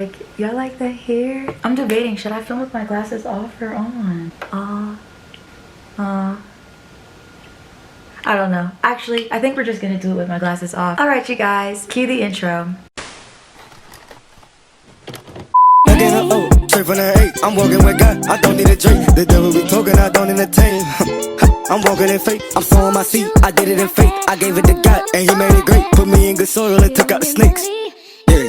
Like, y'all like the hair? I'm debating, should I film with my glasses off or on? I don't know. Actually, I think we're just gonna do it with my glasses off. All right, you guys, cue the intro. Straight from the 8, I'm walking with God, I don't need a drink. The devil be talking, I don't entertain. I'm walking in faith, I'm sowing my seed, I did it in faith. I gave it to God, and he made it great. Put me in good soil and took out the snakes. Yeah.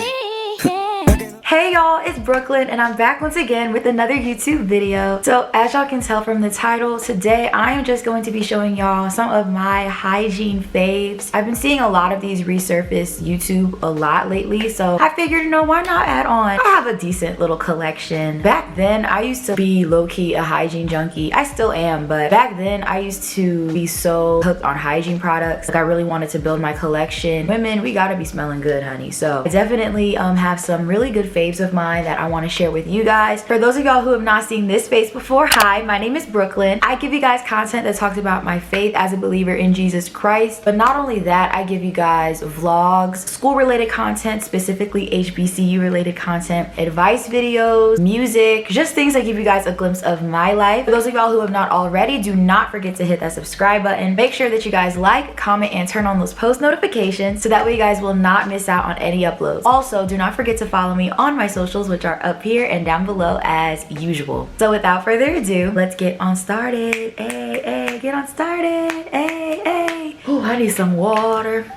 Hey y'all, it's Brooklyn and I'm back once again with another YouTube video. So as y'all can tell from the title, today I am just going to be showing y'all some of my hygiene faves. I've been seeing a lot of these resurface YouTube a lot lately, so I figured, you know, why not add on? I have a decent little collection. Back then, I used to be low-key a hygiene junkie. I still am, but back then I used to be so hooked on hygiene products. Like, I really wanted to build my collection. Women, we gotta be smelling good, honey. So I definitely have some really good faves of mine that I want to share with you guys. For those of y'all who have not seen this face before, hi, my name is Brooklyn. I give you guys content that talks about my faith as a believer in Jesus Christ, but not only that, I give you guys vlogs, school related content, specifically HBCU related content, advice videos, music, just things that give you guys a glimpse of my life. For those of y'all who have not already, do not forget to hit that subscribe button. Make sure that you guys like, comment, and turn on those post notifications so that way you guys will not miss out on any uploads. Also, do not forget to follow me on my socials, which are up here and down below as usual. So without further ado, let's get on started. Hey, get on started. Hey. Oh, I need some water.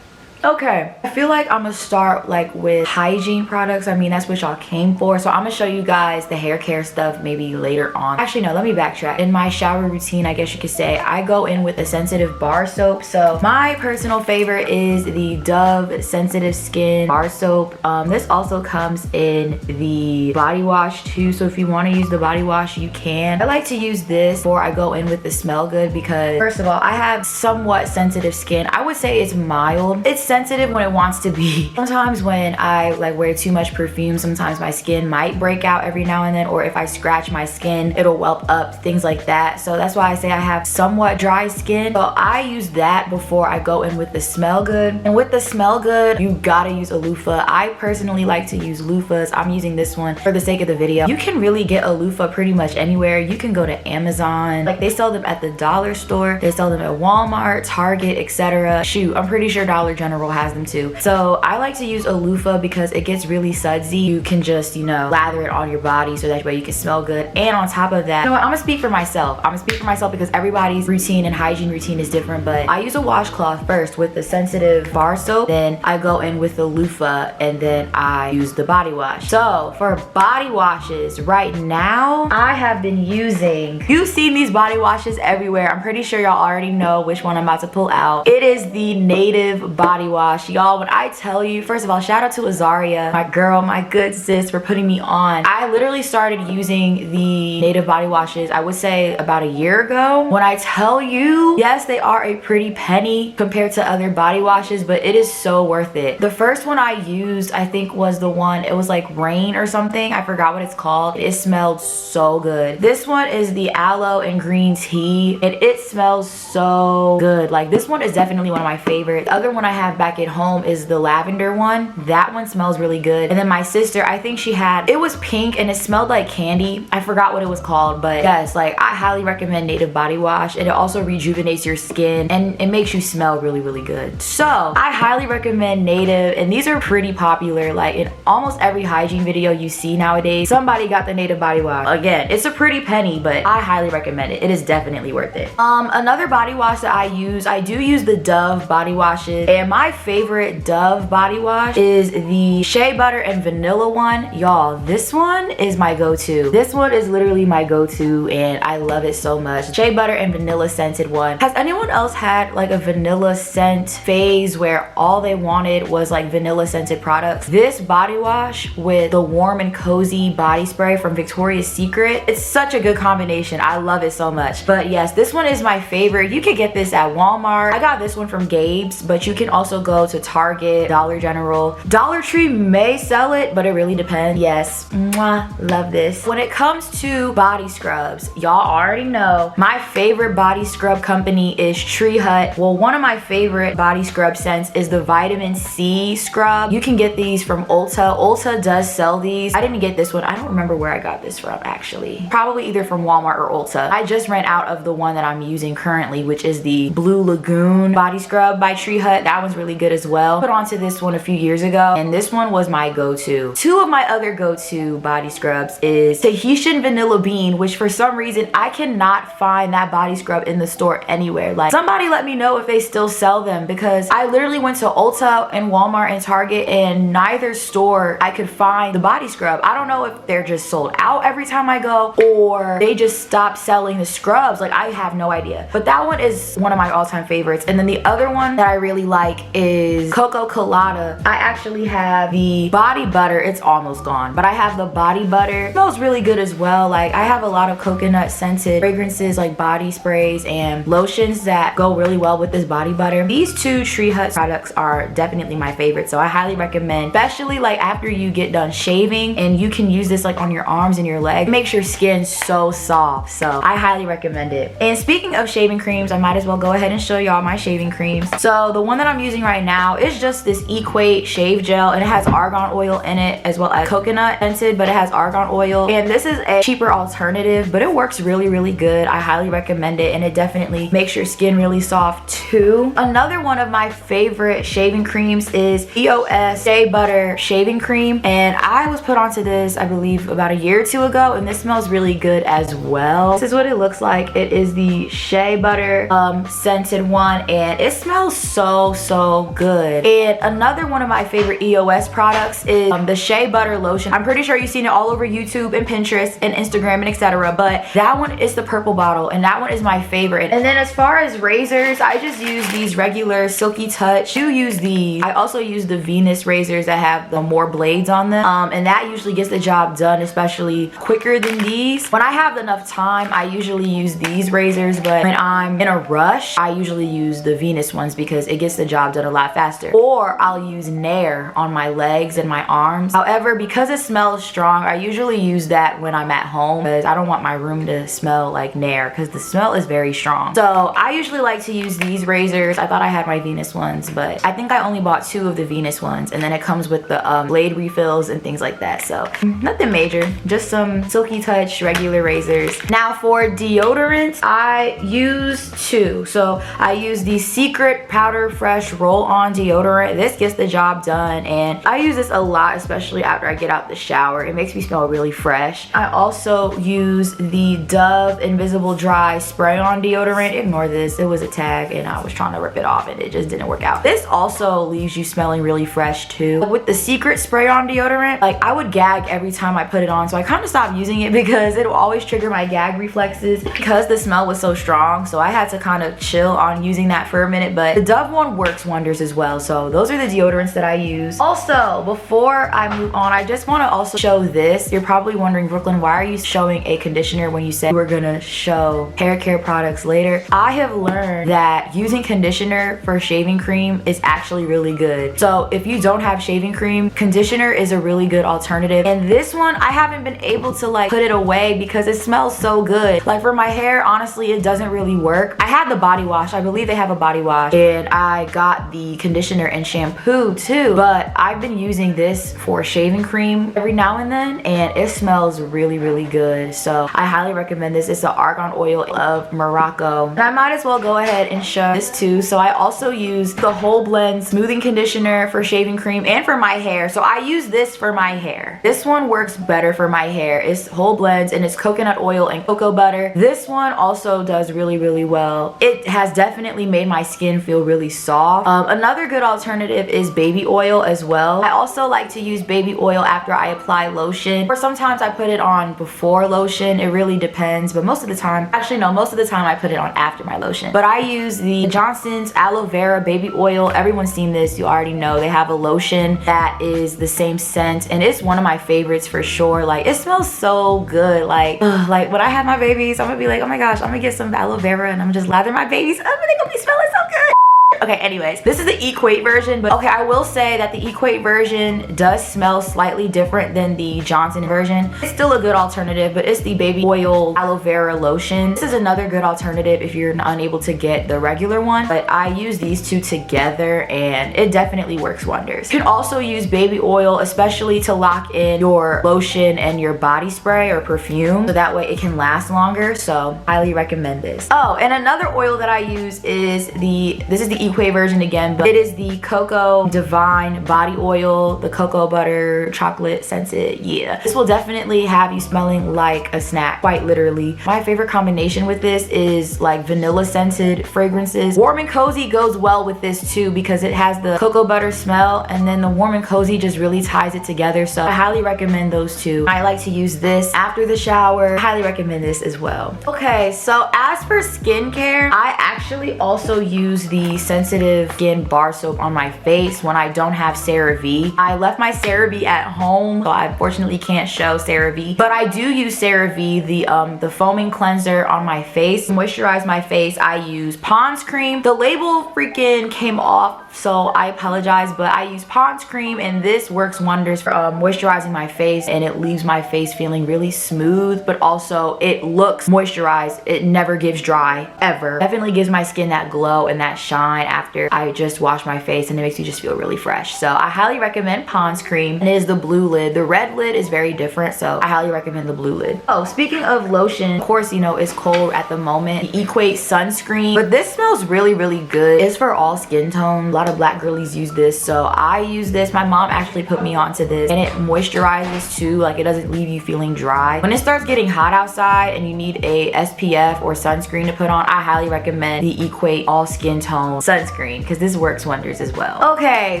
Okay, I feel like I'm gonna start like with hygiene products. I mean, that's what y'all came for. So I'm gonna show you guys the hair care stuff maybe later on. Actually, no, let me backtrack. In my shower routine, I guess you could say, I go in with a sensitive bar soap. So my personal favorite is the Dove Sensitive Skin Bar Soap. This also comes in the body wash too. So if you wanna use the body wash, you can. I like to use this before I go in with the Smell Good because first of all, I have somewhat sensitive skin. I would say it's mild. It's sensitive when it wants to be. Sometimes when I like wear too much perfume, sometimes my skin might break out every now and then, or if I scratch my skin, it'll whelp up, things like that. So that's why I say I have somewhat dry skin. So I use that before I go in with the Smell Good. And with the Smell Good, you gotta use a loofah. I personally like to use loofahs. I'm using this one for the sake of the video. You can really get a loofah pretty much anywhere. You can go to Amazon. Like, they sell them at the dollar store. They sell them at Walmart, Target, etc. Shoot, I'm pretty sure Dollar General has them too. So I like to use a loofah because it gets really sudsy. You can just, you know, lather it on your body so that way you can smell good. And on top of that, you know what, I'm gonna speak for myself. I'm gonna speak for myself because everybody's routine and hygiene routine is different, but I use a washcloth first with the sensitive bar soap, then I go in with the loofah, and then I use the body wash. So for body washes right now, I have been using, you've seen these body washes everywhere. I'm pretty sure y'all already know which one I'm about to pull out. It is the Native body wash. Y'all, when I tell you, first of all, shout out to Azaria, my girl, my good sis, for putting me on. I literally started using the Native body washes, I would say about a year ago. When I tell you, yes, they are a pretty penny compared to other body washes, but it is so worth it. The first one I used, I think, was the one, it was like Rain or something. I forgot what it's called. It smelled so good. This one is the aloe and green tea, and it smells so good. Like, this one is definitely one of my favorites. The other one I have back at home is the lavender one. That one smells really good. And then my sister, I think she had, it was pink and it smelled like candy. I forgot what it was called, but yes, like, I highly recommend Native body wash. And it also rejuvenates your skin and it makes you smell really, really good. So I highly recommend Native, and these are pretty popular. Like, in almost every hygiene video you see nowadays, somebody got the Native body wash. Again, it's a pretty penny, but I highly recommend it. It is definitely worth it. Another body wash that I do use the Dove body washes, and my favorite Dove body wash is the shea butter and vanilla one. Y'all, this one is my go-to. This one is literally my go-to and I love it so much. Shea butter and vanilla scented one. Has anyone else had like a vanilla scent phase where all they wanted was like vanilla scented products? This body wash with the warm and cozy body spray from Victoria's Secret, it's such a good combination. I love it so much. But yes, this one is my favorite. You can get this at Walmart. I got this one from Gabe's, but you can also also go to Target, Dollar General. Dollar Tree may sell it, but it really depends. Yes, mwah, love this. When it comes to body scrubs, y'all already know my favorite body scrub company is Tree Hut. Well, one of my favorite body scrub scents is the vitamin C scrub. You can get these from Ulta. Ulta does sell these. I didn't get this one. I don't remember where I got this from actually. Probably either from Walmart or Ulta. I just ran out of the one that I'm using currently, which is the Blue Lagoon body scrub by Tree Hut. That one's really good as well. Put onto this one a few years ago, and this one was my go-to. Two of my other go-to body scrubs is Tahitian Vanilla Bean, which for some reason I cannot find that body scrub in the store anywhere. Like, somebody let me know if they still sell them, because I literally went to Ulta and Walmart and Target, and neither store I could find the body scrub. I don't know if they're just sold out every time I go, or they just stopped selling the scrubs. Like, I have no idea. But that one is one of my all-time favorites. And then the other one that I really like is Coco Colada. I actually have the body butter. It's almost gone, but I have the body butter. It smells really good as well. Like, I have a lot of coconut scented fragrances, like body sprays and lotions that go really well with this body butter. These two Tree Hut products are definitely my favorite, so I highly recommend, especially like after you get done shaving, and you can use this like on your arms and your legs. It makes your skin so soft, so I highly recommend it. And speaking of shaving creams, I might as well go ahead and show y'all my shaving creams. So the one that I'm using right now is just this Equate shave gel, and it has argan oil in it as well as coconut scented, but it has argan oil, and this is a cheaper alternative, but it works really, really good. I highly recommend it, and it definitely makes your skin really soft too. Another one of my favorite shaving creams is EOS Shea Butter Shaving Cream, and I was put onto this, I believe, about a year or two ago, and this smells really good as well. This is what it looks like. It is the Shea Butter scented one, and it smells so good. And another one of my favorite EOS products is the Shea Butter Lotion. I'm pretty sure you've seen it all over YouTube and Pinterest and Instagram and etc., but that one is the purple bottle, and that one is my favorite. And then as far as razors, I just use these regular Silky Touch. I do use these. I also use the Venus razors that have the more blades on them, and that usually gets the job done, especially quicker than these. When I have enough time, I usually use these razors, but when I'm in a rush, I usually use the Venus ones because it gets the job done a lot faster. Or I'll use Nair on my legs and my arms. However, because it smells strong, I usually use that when I'm at home because I don't want my room to smell like Nair because the smell is very strong. So I usually like to use these razors. I thought I had my Venus ones, but I think I only bought 2 of the Venus ones, and then it comes with the blade refills and things like that. So nothing major, just some Silky Touch regular razors. Now for deodorants, I use 2. So I use the Secret Powder Fresh Roll-On deodorant. This gets the job done, and I use this a lot, especially after I get out the shower. It makes me smell really fresh. I also use the Dove Invisible Dry Spray-On deodorant. Ignore this, it was a tag and I was trying to rip it off and it just didn't work out. This also leaves you smelling really fresh too. With the Secret Spray-On deodorant, like, I would gag every time I put it on, so I kind of stopped using it because it will always trigger my gag reflexes because the smell was so strong. So I had to kind of chill on using that for a minute, but the Dove one works wonders as well. So those are the deodorants that I use. Also, before I move on, I just want to also show this. You're probably wondering, Brooklyn, why are you showing a conditioner when you said you were gonna show hair care products later? I have learned that using conditioner for shaving cream is actually really good. So if you don't have shaving cream, conditioner is a really good alternative. And this one, I haven't been able to like put it away because it smells so good. Like, for my hair, honestly, it doesn't really work. I had the body wash. I believe they have a body wash, and I got the conditioner and shampoo too, but I've been using this for shaving cream every now and then, and it smells really good. So I highly recommend this. It's the argan oil of Morocco, and I might as well go ahead and show this too. So I also use the Whole Blend smoothing conditioner for shaving cream and for my hair. So I use this for my hair. This one works better for my hair. It's Whole Blends, and it's coconut oil and cocoa butter. This one also does really well. It has definitely made my skin feel really soft. Another good alternative is baby oil as well. I also like to use baby oil after I apply lotion, or sometimes I put it on before lotion. It really depends, but most of the time, actually no, most of the time I put it on after my lotion. But I use the Johnson's aloe vera baby oil. Everyone's seen this, you already know. They have a lotion that is the same scent, and it's one of my favorites for sure. Like, it smells so good. Like when I have my babies, I'm gonna be like, oh my gosh, I'm gonna get some aloe vera and I'm just lather my babies up and they're gonna be smelling so good. Okay, anyways, this is the Equate version, but okay, I will say that the Equate version does smell slightly different than the Johnson version. It's still a good alternative, but it's the baby oil aloe vera lotion. This is another good alternative if you're unable to get the regular one, but I use these two together and it definitely works wonders. You can also use baby oil, especially to lock in your lotion and your body spray or perfume, so that way it can last longer. So highly recommend this. Oh, and another oil that I use is this is the Equate version again, but it is the Cocoa Divine body oil, the cocoa butter chocolate scented. Yeah, this will definitely have you smelling like a snack, quite literally. My favorite combination with this is like vanilla scented fragrances. Warm and cozy goes well with this too because it has the cocoa butter smell, and then the warm and cozy just really ties it together. So I highly recommend those two. I like to use this after the shower. I highly recommend this as well. Okay, so as for skincare, I actually also use the sensitive skin bar soap on my face when I don't have CeraVe. I left my CeraVe at home, so I unfortunately can't show CeraVe, but I do use CeraVe, the foaming cleanser on my face. To moisturize my face, I use Pond's cream. The label freaking came off, so I apologize, but I use Pond's cream, and this works wonders for moisturizing my face, and it leaves my face feeling really smooth, but also it looks moisturized. It never gives dry, ever. Definitely gives my skin that glow and that shine after I just wash my face, and it makes you just feel really fresh. So I highly recommend Pond's cream, and it is the blue lid. The red lid is very different, so I highly recommend the blue lid. Oh, speaking of lotion, of course, you know, it's cold at the moment. The Equate sunscreen, but this smells really, really good. It's for all skin tones. A lot of black girlies use this, so I use this. My mom actually put me onto this, and it moisturizes too. Like, it doesn't leave you feeling dry. When it starts getting hot outside and you need a SPF or sunscreen to put on, I highly recommend the Equate all skin tone sunscreen because this works wonders as well. Okay,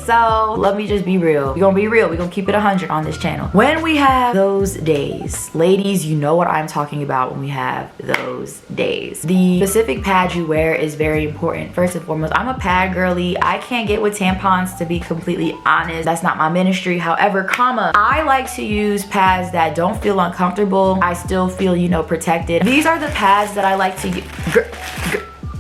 so let me just be real. We're gonna be real. We're gonna keep it 100 on this channel. When we have those days, ladies, you know what I'm talking about when we have those days. The specific pad you wear is very important. First and foremost, I'm a pad girly. I can't get with tampons, to be completely honest. That's not my ministry. However, I like to use pads that don't feel uncomfortable. I still feel, you know, protected. These are the pads that I like to use.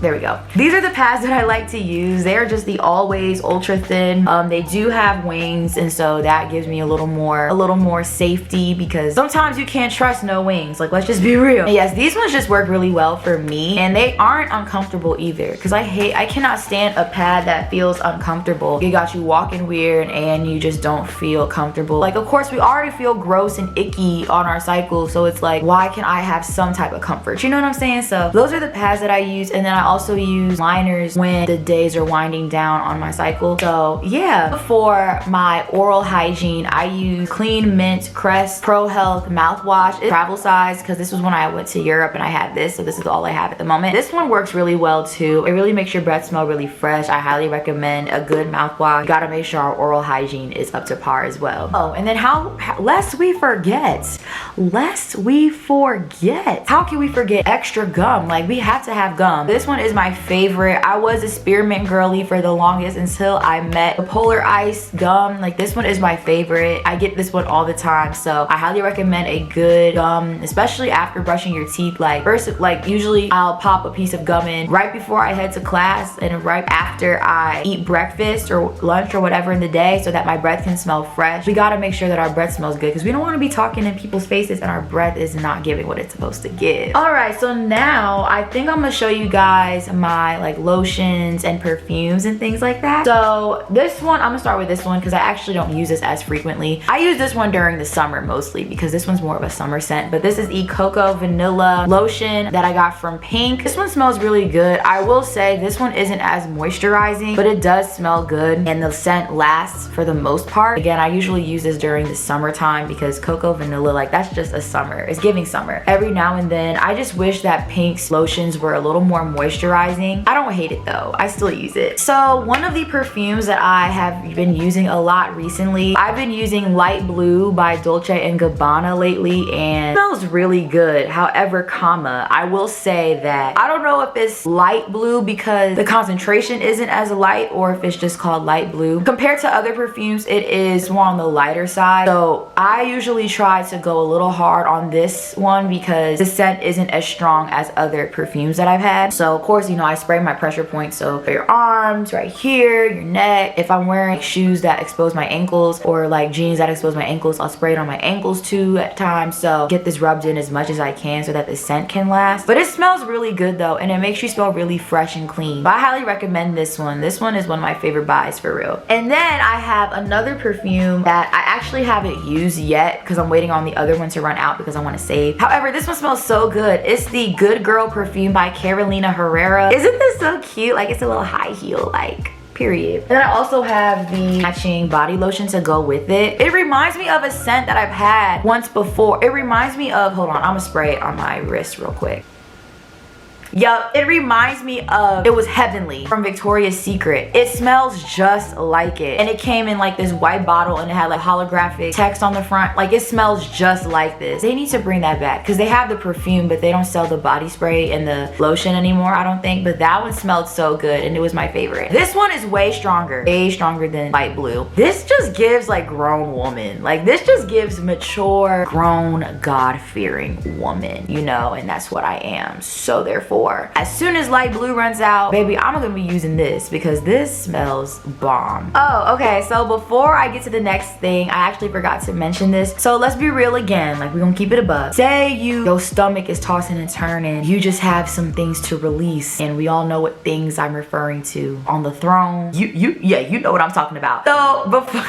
There we go. These are the pads that I like to use. They're just the Always ultra thin. They do have wings, and so that gives me a little more safety, because sometimes you can't trust no wings. Like, let's just be real. And yes, these ones just work really well for me, and they aren't uncomfortable either, because I cannot stand a pad that feels uncomfortable. It got you walking weird and you just don't feel comfortable. Like, of course, we already feel gross and icky on our cycle, so it's like, why can't I have some type of comfort? You know what I'm saying? So those are the pads that I use, and then I also use liners when the days are winding down on my cycle. So yeah, for my oral hygiene, I use Clean Mint Crest Pro Health mouthwash. It's travel size because this was when I went to Europe and I had this, so this is all I have at the moment. This one works really well too. It really makes your breath smell really fresh. I highly recommend a good mouthwash. You gotta make sure our oral hygiene is up to par as well. Oh, and then lest we forget, how can we forget extra gum? Like, we have to have gum. This one is my favorite. I was a spearmint girly for the longest until I met the Polar Ice gum. Like, this one is my favorite. I get this one all the time, so I highly recommend a good gum, especially after brushing your teeth. Like, first, like, usually I'll pop a piece of gum in right before I head to class and right after I eat breakfast or lunch or whatever in the day, so that my breath can smell fresh. We gotta make sure that our breath smells good because we don't want to be talking in people's faces and our breath is not giving what it's supposed to give. All right, so now I think I'm gonna show you guys my like lotions and perfumes and things like that. So this one, I'm gonna start with this one because I actually don't use this as frequently. I use this one during the summer mostly because this one's more of a summer scent, but this is the Cocoa Vanilla lotion that I got from Pink. This one smells really good. I will say this one isn't as moisturizing, but it does smell good and the scent lasts for the most part. Again, I usually use this during the summertime because Cocoa Vanilla, like, that's just a summer. It's giving summer. Every now and then, I just wish that Pink's lotions were a little more moisturizing. I don't hate it though. I still use it. So one of the perfumes that I have been using a lot recently, I've been using Light Blue by Dolce & Gabbana lately, and it smells really good. However, I will say that I don't know if it's light blue because the concentration isn't as light, or if it's just called light blue. Compared to other perfumes, it is more on the lighter side. So I usually try to go a little hard on this one because the scent isn't as strong as other perfumes that I've had. So course, you know, I spray my pressure points. So for your arms, right here, your neck. If I'm wearing shoes that expose my ankles or like jeans that expose my ankles, I'll spray it on my ankles too at times. So get this rubbed in as much as I can so that the scent can last. But it smells really good though, and it makes you smell really fresh and clean. But I highly recommend this one. This one is one of my favorite buys for real. And then I have another perfume that I actually haven't used yet because I'm waiting on the other one to run out because I want to save. However, this one smells so good. It's the Good Girl perfume by Carolina Herrera. Isn't this so cute? Like, it's a little high heel, like, period. And then I also have the matching body lotion to go with it. It reminds me of a scent that I've had once before. It reminds me of, hold on, I'm gonna spray it on my wrist real quick. Yup, it reminds me of, it was Heavenly from Victoria's Secret. It smells just like it. And it came in like this white bottle and it had like holographic text on the front. Like, it smells just like this. They need to bring that back because they have the perfume, but they don't sell the body spray and the lotion anymore, I don't think. But that one smelled so good and it was my favorite. This one is way stronger than light blue. This just gives like grown woman. Like, this just gives mature, grown, God-fearing woman, you know, and that's what I am. So therefore, as soon as light blue runs out, baby, I'm gonna be using this because this smells bomb. Oh, okay, so before I get to the next thing, I actually forgot to mention this. So let's be real again, like, we're gonna keep it above. Say your stomach is tossing and turning, you just have some things to release, and we all know what things I'm referring to. On the throne, yeah, you know what I'm talking about. So before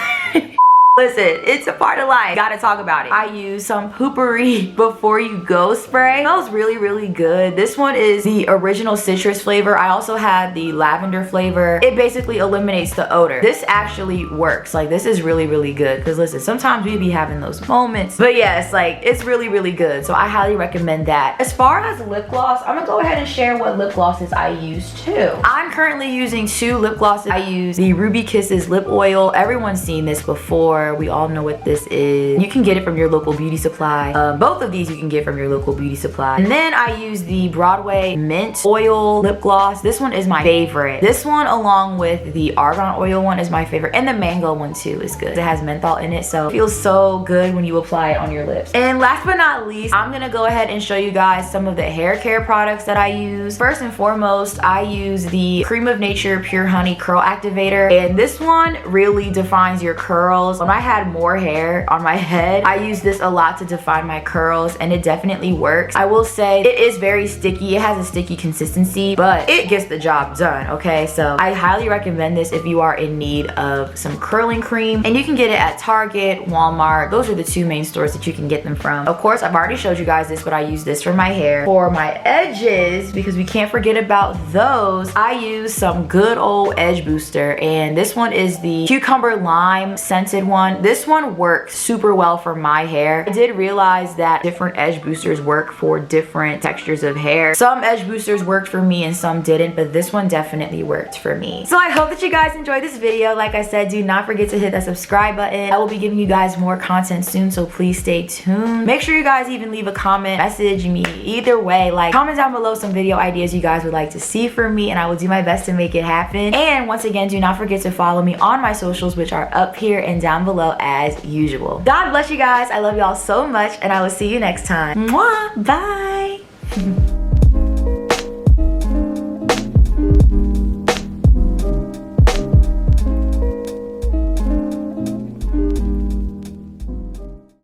listen, it's a part of life. Gotta talk about it. I use some Poopery Before You Go spray. It smells really, really good. This one is the original citrus flavor. I also have the lavender flavor. It basically eliminates the odor. This actually works. Like, this is really, really good. Because listen, sometimes we be having those moments. But yes, like, it's really, really good. So I highly recommend that. As far as lip gloss, I'm gonna go ahead and share what lip glosses I use too. I'm currently using 2 lip glosses. I use the Ruby Kisses lip oil. Everyone's seen this before. We all know what this is. You can get it from your local beauty supply. Both of these you can get from your local beauty supply. And then I use the Broadway Mint Oil lip gloss. This one is my favorite. This one, along with the Argan Oil one, is my favorite. And the mango one too is good. It has menthol in it, so it feels so good when you apply it on your lips. And last but not least, I'm gonna go ahead and show you guys some of the hair care products that I use. First and foremost, I use the Cream of Nature Pure Honey Curl Activator. And this one really defines your curls. When I had more hair on my head, I use this a lot to define my curls, and it definitely works. I will say it is very sticky. It has a sticky consistency, but it gets the job done, okay? So I highly recommend this if you are in need of some curling cream, and you can get it at Target, Walmart. Those are the 2 main stores that you can get them from. Of course, I've already showed you guys this, but I use this for my hair. For my edges, because we can't forget about those, I use some good old edge booster, and this one is the Cucumber Lime scented one. This one works super well for my hair. I did realize that different edge boosters work for different textures of hair. Some edge boosters worked for me and some didn't, but this one definitely worked for me. So I hope that you guys enjoyed this video. Like I said, do not forget to hit that subscribe button. I will be giving you guys more content soon, so please stay tuned. Make sure you guys even leave a comment, message me. Either way, like, comment down below some video ideas you guys would like to see from me, and I will do my best to make it happen. And once again, do not forget to follow me on my socials, which are up here and down below as usual. God bless you guys. I love y'all so much, and I will see you next time. Mwah! Bye!